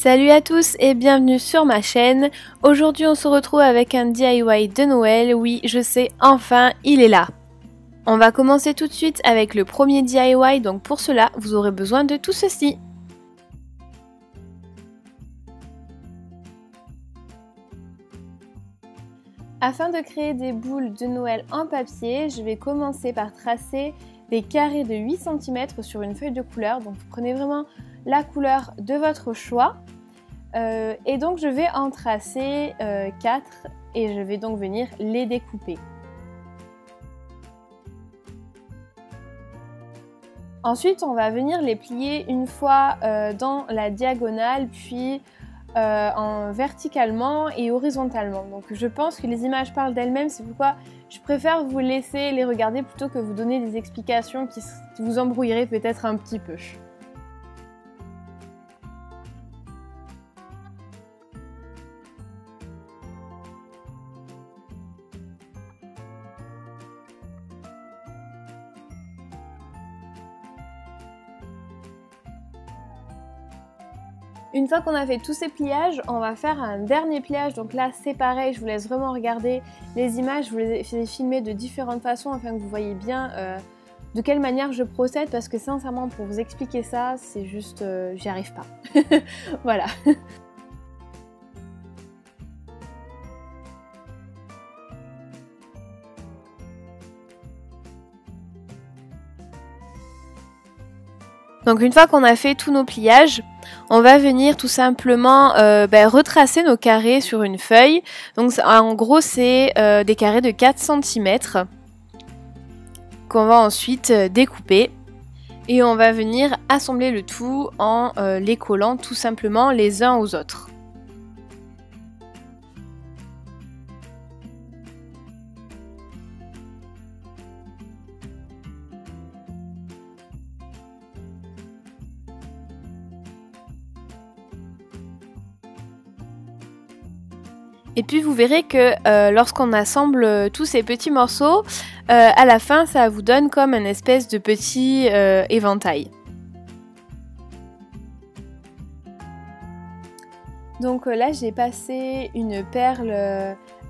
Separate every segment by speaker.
Speaker 1: Salut à tous et bienvenue sur ma chaîne. Aujourd'hui on se retrouve avec un DIY de Noël. Oui, je sais, enfin il est là. On va commencer tout de suite avec le premier DIY, donc pour cela vous aurez besoin de tout ceci. Afin de créer des boules de Noël en papier, je vais commencer par tracer des carrés de 8 cm sur une feuille de couleur. Donc vous prenez vraiment la couleur de votre choix. Et donc je vais en tracer 4 et je vais donc venir les découper. Ensuite on va venir les plier une fois dans la diagonale puis verticalement et horizontalement. Donc je pense que les images parlent d'elles-mêmes, c'est pourquoi je préfère vous laisser les regarder plutôt que vous donner des explications qui vous embrouilleraient peut-être un petit peu. Une fois qu'on a fait tous ces pliages, on va faire un dernier pliage. Donc là, c'est pareil, je vous laisse vraiment regarder les images. Je vous les ai filmées de différentes façons afin que vous voyez bien de quelle manière je procède. Parce que sincèrement, pour vous expliquer ça, c'est juste, j'y arrive pas. Voilà. Donc une fois qu'on a fait tous nos pliages, on va venir tout simplement retracer nos carrés sur une feuille. Donc en gros c'est des carrés de 4 cm qu'on va ensuite découper. Et on va venir assembler le tout en les collant tout simplement les uns aux autres. Et puis vous verrez que lorsqu'on assemble tous ces petits morceaux, à la fin ça vous donne comme un espèce de petit éventail. Donc là j'ai passé une perle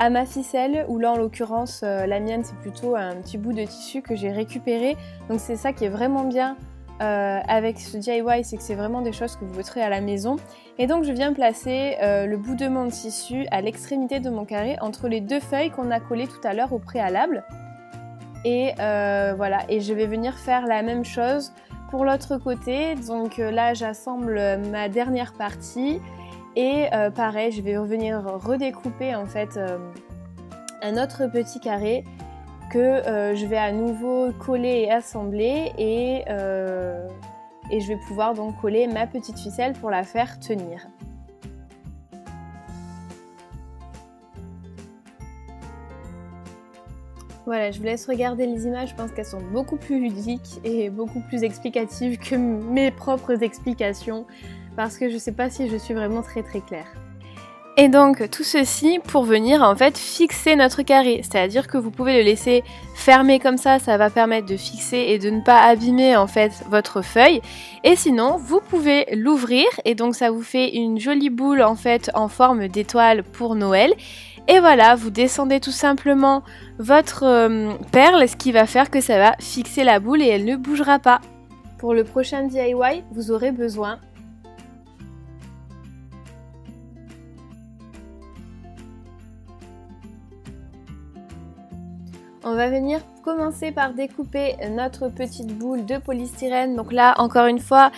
Speaker 1: à ma ficelle, ou là en l'occurrence la mienne c'est plutôt un petit bout de tissu que j'ai récupéré. Donc c'est ça qui est vraiment bien avec ce DIY, c'est que c'est vraiment des choses que vous voterez à la maison. Et donc je viens placer le bout de mon tissu à l'extrémité de mon carré entre les deux feuilles qu'on a collées tout à l'heure au préalable. Et voilà, et je vais venir faire la même chose pour l'autre côté. Donc là j'assemble ma dernière partie et pareil je vais revenir redécouper en fait un autre petit carré que je vais à nouveau coller et assembler et je vais pouvoir donc coller ma petite ficelle pour la faire tenir. Voilà, je vous laisse regarder les images, je pense qu'elles sont beaucoup plus ludiques et beaucoup plus explicatives que mes propres explications parce que je sais pas si je suis vraiment très claire. Et donc tout ceci pour venir en fait fixer notre carré, c'est-à-dire que vous pouvez le laisser fermer comme ça va permettre de fixer et de ne pas abîmer en fait votre feuille. Et sinon vous pouvez l'ouvrir et donc ça vous fait une jolie boule en fait en forme d'étoile pour Noël. Et voilà, vous descendez tout simplement votre perle, ce qui va faire que ça va fixer la boule et elle ne bougera pas. Pour le prochain DIY, vous aurez besoin on va venir commencer par découper notre petite boule de polystyrène. Donc là, encore une fois,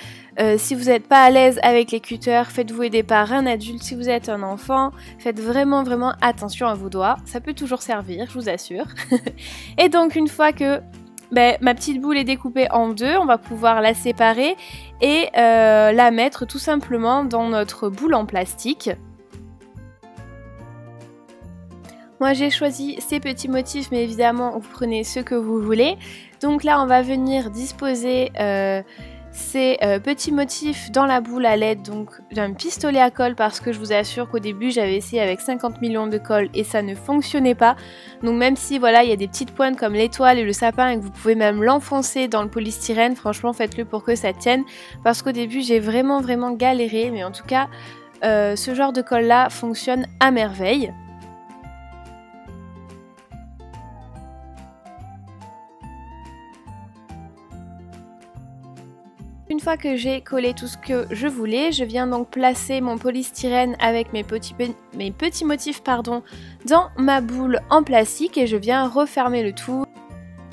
Speaker 1: si vous n'êtes pas à l'aise avec les cutters, faites-vous aider par un adulte. Si vous êtes un enfant, faites vraiment attention à vos doigts. Ça peut toujours servir, je vous assure. Et donc, une fois que ma petite boule est découpée en deux, on va pouvoir la séparer et la mettre tout simplement dans notre boule en plastique. Moi j'ai choisi ces petits motifs, mais évidemment vous prenez ce que vous voulez. Donc là on va venir disposer ces petits motifs dans la boule à l'aide d'un pistolet à colle, parce que je vous assure qu'au début j'avais essayé avec 50 millions de colle et ça ne fonctionnait pas. Donc même si voilà il y a des petites pointes comme l'étoile et le sapin et que vous pouvez même l'enfoncer dans le polystyrène, franchement faites-le pour que ça tienne, parce qu'au début j'ai vraiment galéré, mais en tout cas ce genre de colle là fonctionne à merveille. Une fois que j'ai collé tout ce que je voulais, je viens donc placer mon polystyrène avec mes petits motifs dans ma boule en plastique et je viens refermer le tout.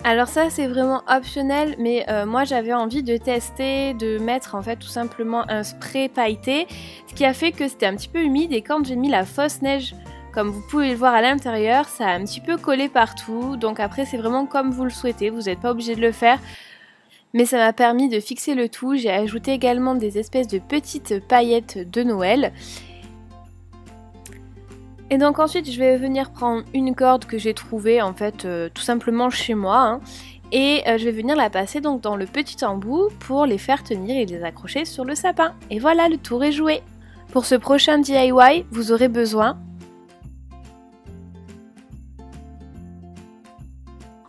Speaker 1: Alors ça c'est vraiment optionnel, mais moi j'avais envie de tester, de mettre en fait tout simplement un spray pailleté, ce qui a fait que c'était un petit peu humide et quand j'ai mis la fausse neige, comme vous pouvez le voir à l'intérieur, ça a un petit peu collé partout, donc après c'est vraiment comme vous le souhaitez, vous n'êtes pas obligé de le faire. Mais ça m'a permis de fixer le tout. J'ai ajouté également des espèces de petites paillettes de Noël. Et donc ensuite je vais venir prendre une corde que j'ai trouvée en fait tout simplement chez moi. Hein, et je vais venir la passer donc dans le petit embout pour les faire tenir et les accrocher sur le sapin. Et voilà, le tour est joué. Pour ce prochain DIY, vous aurez besoin...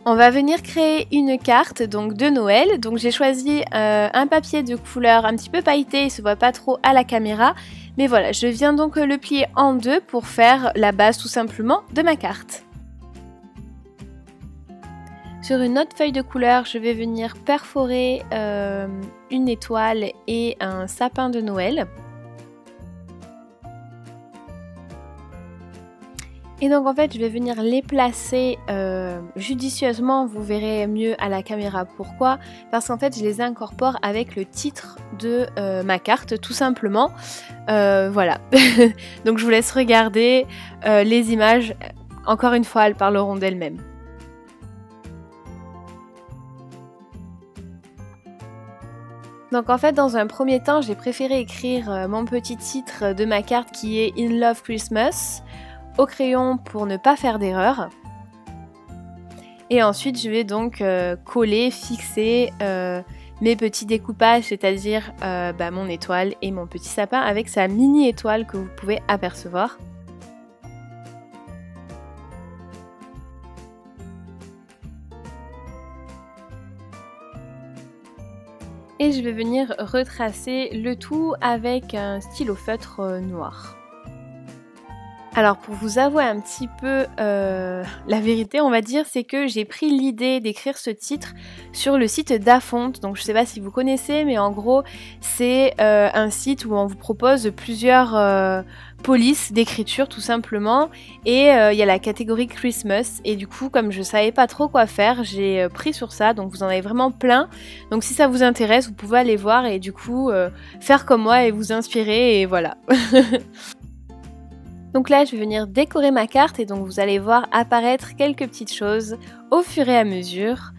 Speaker 1: On va venir créer une carte donc de Noël. Donc j'ai choisi un papier de couleur un petit peu pailleté, il ne se voit pas trop à la caméra. Mais voilà, je viens donc le plier en deux pour faire la base tout simplement de ma carte. Sur une autre feuille de couleur, je vais venir perforer une étoile et un sapin de Noël. Et donc en fait je vais venir les placer judicieusement, vous verrez mieux à la caméra pourquoi, parce qu'en fait je les incorpore avec le titre de ma carte tout simplement, voilà. Donc je vous laisse regarder les images, encore une fois elles parleront d'elles-mêmes. Donc en fait dans un premier temps j'ai préféré écrire mon petit titre de ma carte qui est In Love Christmas au crayon pour ne pas faire d'erreur. Et ensuite je vais donc coller, fixer mes petits découpages, c'est-à-dire mon étoile et mon petit sapin avec sa mini étoile que vous pouvez apercevoir. Et je vais venir retracer le tout avec un stylo feutre noir. Alors pour vous avouer un petit peu la vérité on va dire, c'est que j'ai pris l'idée d'écrire ce titre sur le site Dafonte. Donc je sais pas si vous connaissez mais en gros c'est un site où on vous propose plusieurs polices d'écriture tout simplement. Et il y a la catégorie Christmas et du coup comme je savais pas trop quoi faire j'ai pris sur ça. Donc vous en avez vraiment plein. Donc si ça vous intéresse vous pouvez aller voir et du coup faire comme moi et vous inspirer et voilà. Donc là je vais venir décorer ma carte et donc vous allez voir apparaître quelques petites choses au fur et à mesure.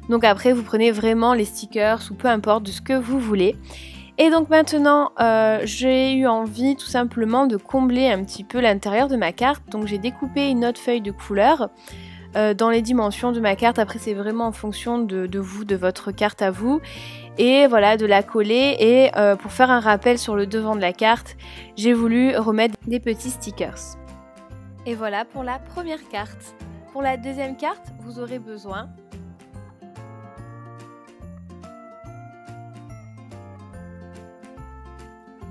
Speaker 1: Donc après vous prenez vraiment les stickers ou peu importe de ce que vous voulez. Et donc maintenant j'ai eu envie tout simplement de combler un petit peu l'intérieur de ma carte. Donc j'ai découpé une autre feuille de couleur dans les dimensions de ma carte. Après c'est vraiment en fonction de vous, de votre carte à vous. Et voilà, de la coller et pour faire un rappel sur le devant de la carte, j'ai voulu remettre des petits stickers. Et voilà pour la première carte. Pour la deuxième carte, vous aurez besoin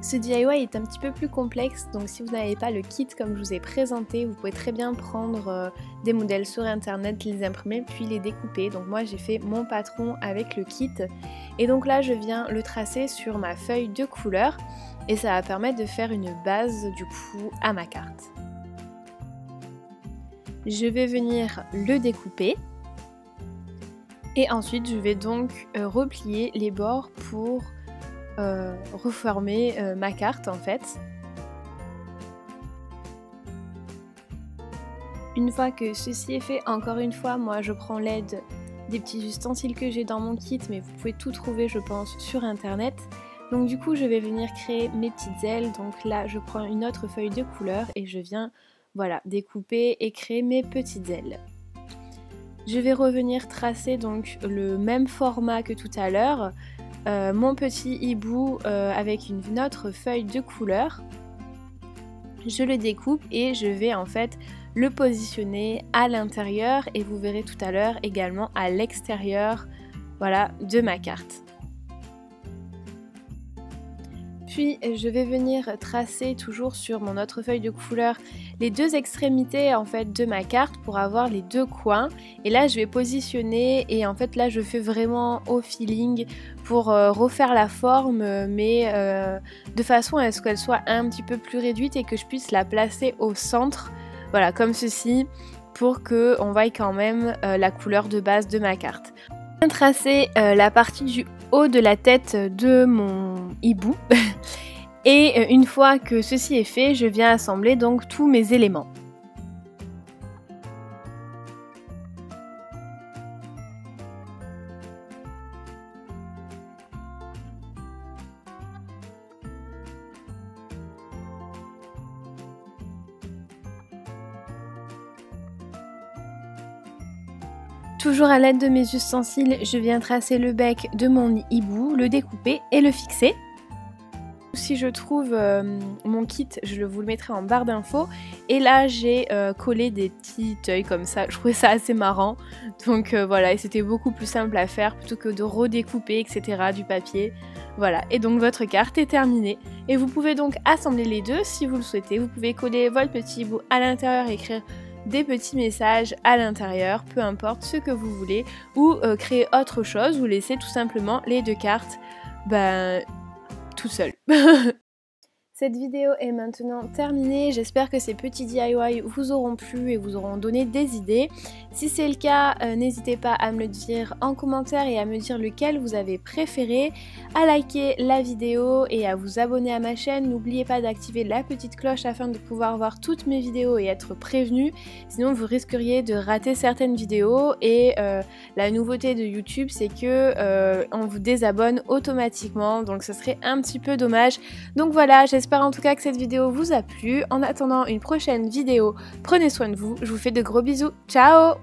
Speaker 1: Ce DIY est un petit peu plus complexe, donc si vous n'avez pas le kit comme je vous ai présenté, vous pouvez très bien prendre des modèles sur internet, les imprimer puis les découper. Donc moi j'ai fait mon patron avec le kit et donc là je viens le tracer sur ma feuille de couleur et ça va permettre de faire une base du coup à ma carte. Je vais venir le découper et ensuite je vais donc replier les bords pour reformer ma carte en fait. Une fois que ceci est fait, encore une fois, moi je prends l'aide des petits ustensiles que j'ai dans mon kit, mais vous pouvez tout trouver je pense sur internet. Donc du coup je vais venir créer mes petites ailes. Donc là je prends une autre feuille de couleur et je viens voilà découper et créer mes petites ailes. Je vais revenir tracer donc le même format que tout à l'heure. Mon petit hibou avec une autre feuille de couleur, je le découpe et je vais en fait le positionner à l'intérieur et vous verrez tout à l'heure également à l'extérieur voilà, de ma carte. Puis je vais venir tracer toujours sur mon autre feuille de couleur les deux extrémités en fait de ma carte pour avoir les deux coins. Et là je vais positionner et en fait là je fais vraiment au feeling pour refaire la forme mais de façon à ce qu'elle soit un petit peu plus réduite et que je puisse la placer au centre. Voilà, comme ceci, pour qu'on voie quand même la couleur de base de ma carte. Je viens tracer la partie du haut de la tête de mon hibou. Et une fois que ceci est fait, je viens assembler donc tous mes éléments. Toujours à l'aide de mes ustensiles, je viens tracer le bec de mon hibou, le découper et le fixer. Si je trouve mon kit, je vous le mettrai en barre d'infos. Et là, j'ai collé des petits œils comme ça. Je trouvais ça assez marrant. Donc voilà, et c'était beaucoup plus simple à faire plutôt que de redécouper, etc. du papier. Voilà, et donc votre carte est terminée. Et vous pouvez donc assembler les deux si vous le souhaitez. Vous pouvez coller votre petit hibou à l'intérieur et écrire des petits messages à l'intérieur, peu importe ce que vous voulez, ou créer autre chose, ou laisser tout simplement les deux cartes tout seul. Cette vidéo est maintenant terminée, j'espère que ces petits DIY vous auront plu et vous auront donné des idées. Si c'est le cas, n'hésitez pas à me le dire en commentaire et à me dire lequel vous avez préféré, à liker la vidéo et à vous abonner à ma chaîne. N'oubliez pas d'activer la petite cloche afin de pouvoir voir toutes mes vidéos et être prévenu, sinon vous risqueriez de rater certaines vidéos et la nouveauté de YouTube c'est que on vous désabonne automatiquement, donc ce serait un petit peu dommage. Donc voilà, j'espère en tout cas que cette vidéo vous a plu. En attendant une prochaine vidéo, prenez soin de vous. Je vous fais de gros bisous. Ciao!